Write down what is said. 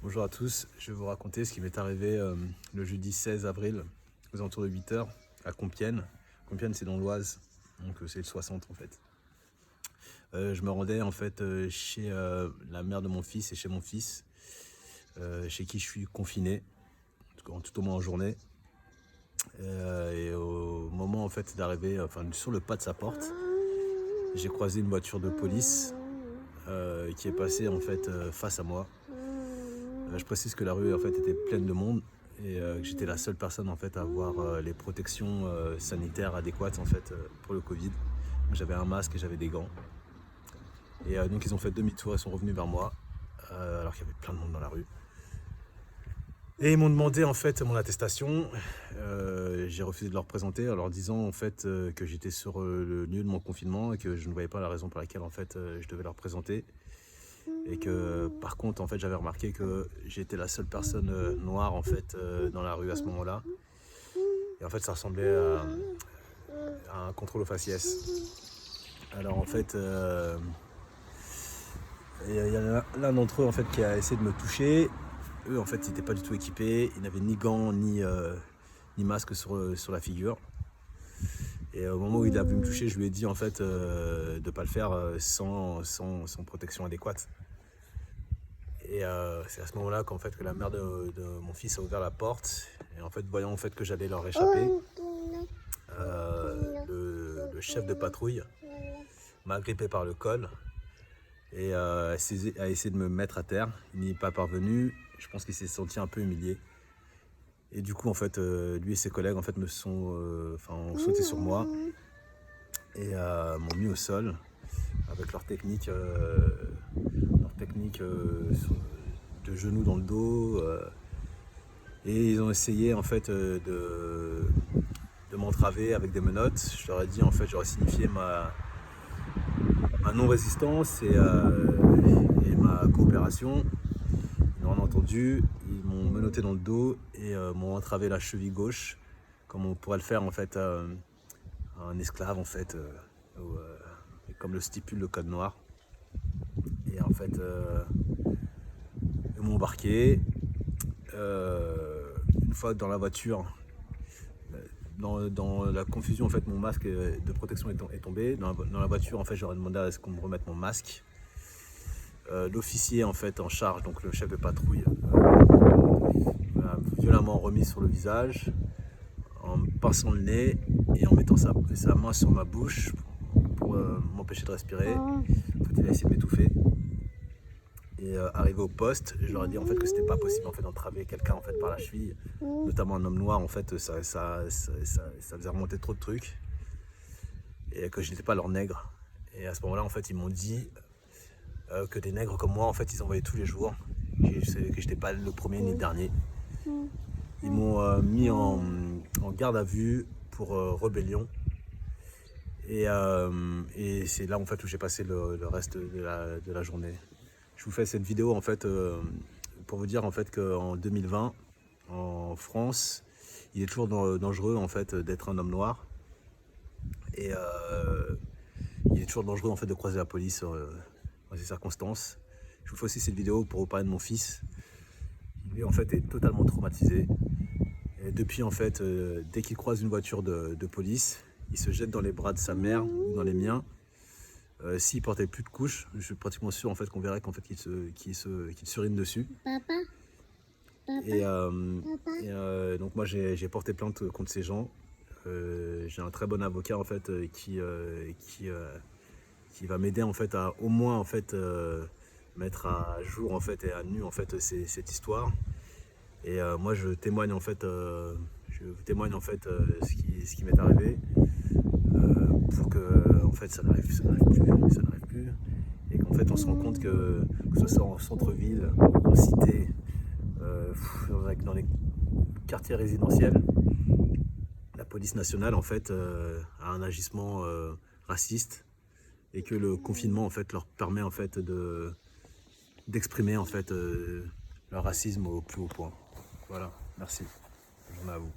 Bonjour à tous, je vais vous raconter ce qui m'est arrivé le jeudi 16 avril aux alentours de 8 h à Compiègne. Compiègne, c'est dans l'Oise, donc c'est le 60 en fait. Je me rendais en fait chez la mère de mon fils et chez mon fils, chez qui je suis confiné, tout au moins en journée. Et au moment en fait d'arriver, sur le pas de sa porte, j'ai croisé une voiture de police qui est passée en fait face à moi. Je précise que la rue en fait était pleine de monde et que j'étais la seule personne en fait à avoir les protections sanitaires adéquates en fait pour le Covid. J'avais un masque et j'avais des gants. Et donc ils ont fait demi-tour, ils sont revenus vers moi alors qu'il y avait plein de monde dans la rue. Et ils m'ont demandé en fait mon attestation. J'ai refusé de leur présenter en leur disant en fait que j'étais sur le lieu de mon confinement et que je ne voyais pas la raison pour laquelle en fait je devais leur présenter. Et que par contre en fait j'avais remarqué que j'étais la seule personne noire en fait dans la rue à ce moment-là. Et en fait ça ressemblait à un contrôle au faciès. Alors en fait il y a l'un d'entre eux en fait qui a essayé de me toucher. Eux en fait ils n'étaient pas du tout équipés, ils n'avaient ni gants ni masque sur la figure. Et au moment où il a voulu me toucher, je lui ai dit en fait de ne pas le faire sans protection adéquate. Et c'est à ce moment-là qu'en fait que la mère de mon fils a ouvert la porte. Et en fait, voyant en fait que j'allais leur échapper, le chef de patrouille m'a agrippé par le col et a essayé de me mettre à terre. Il n'y est pas parvenu. Je pense qu'il s'est senti un peu humilié. Et du coup, en fait, lui et ses collègues en fait ont sauté sur moi et m'ont mis au sol avec leur technique de genoux dans le dos. Et ils ont essayé en fait de m'entraver avec des menottes. Je leur ai dit en fait, j'aurais signifié ma non-résistance et ma coopération. Ils n'ont rien entendu, ils m'ont menotté dans le dos et m'ont entravé la cheville gauche, comme on pourrait le faire en fait un esclave en fait, comme le stipule le code noir. Et en fait, ils m'ont embarqué. Une fois dans la voiture, dans la confusion en fait, mon masque de protection est tombé. Dans la voiture en fait, j'aurais demandé à ce qu'on me remette mon masque. L'officier en fait en charge, donc le chef de patrouille, m'a violemment remis sur le visage en me pinçant le nez et en mettant sa main sur ma bouche pour m'empêcher de respirer. En fait, il a essayé de m'étouffer. Et arrivé au poste, je leur ai dit en fait que c'était pas possible en fait d'entraver quelqu'un en fait par la cheville, notamment un homme noir. En fait, ça faisait remonter trop de trucs et que je n'étais pas leur nègre. Et à ce moment-là, en fait, ils m'ont dit que des nègres comme moi, en fait, ils en voyaient tous les jours, que j'étais pas le premier ni le dernier. Ils m'ont mis en garde à vue pour rébellion. Et c'est là en fait où j'ai passé le reste de la journée. Je vous fais cette vidéo en fait pour vous dire en fait qu'en 2020, en France, il est toujours dangereux en fait d'être un homme noir. Et il est toujours dangereux en fait de croiser la police dans ces circonstances. Je vous fais aussi cette vidéo pour vous parler de mon fils. Lui en fait est totalement traumatisé. Et depuis en fait, dès qu'il croise une voiture de police, il se jette dans les bras de sa mère ou dans les miens. S'il portait plus de couches, je suis pratiquement sûr en fait qu'on verrait qu'en fait qu'il surine dessus. Papa, Et donc moi j'ai porté plainte contre ces gens. J'ai un très bon avocat en fait qui va m'aider en fait à au moins en fait mettre à jour en fait et à nu en fait cette histoire. Et moi je témoigne en fait ce qui m'est arrivé pour que en fait ça n'arrive plus et qu'en fait on se rend compte que ce soit en centre-ville, en cité, dans les quartiers résidentiels, la police nationale en fait a un agissement raciste et que le confinement en fait leur permet en fait d'exprimer en fait leur racisme au plus haut point. Voilà, merci. Bonne journée à vous.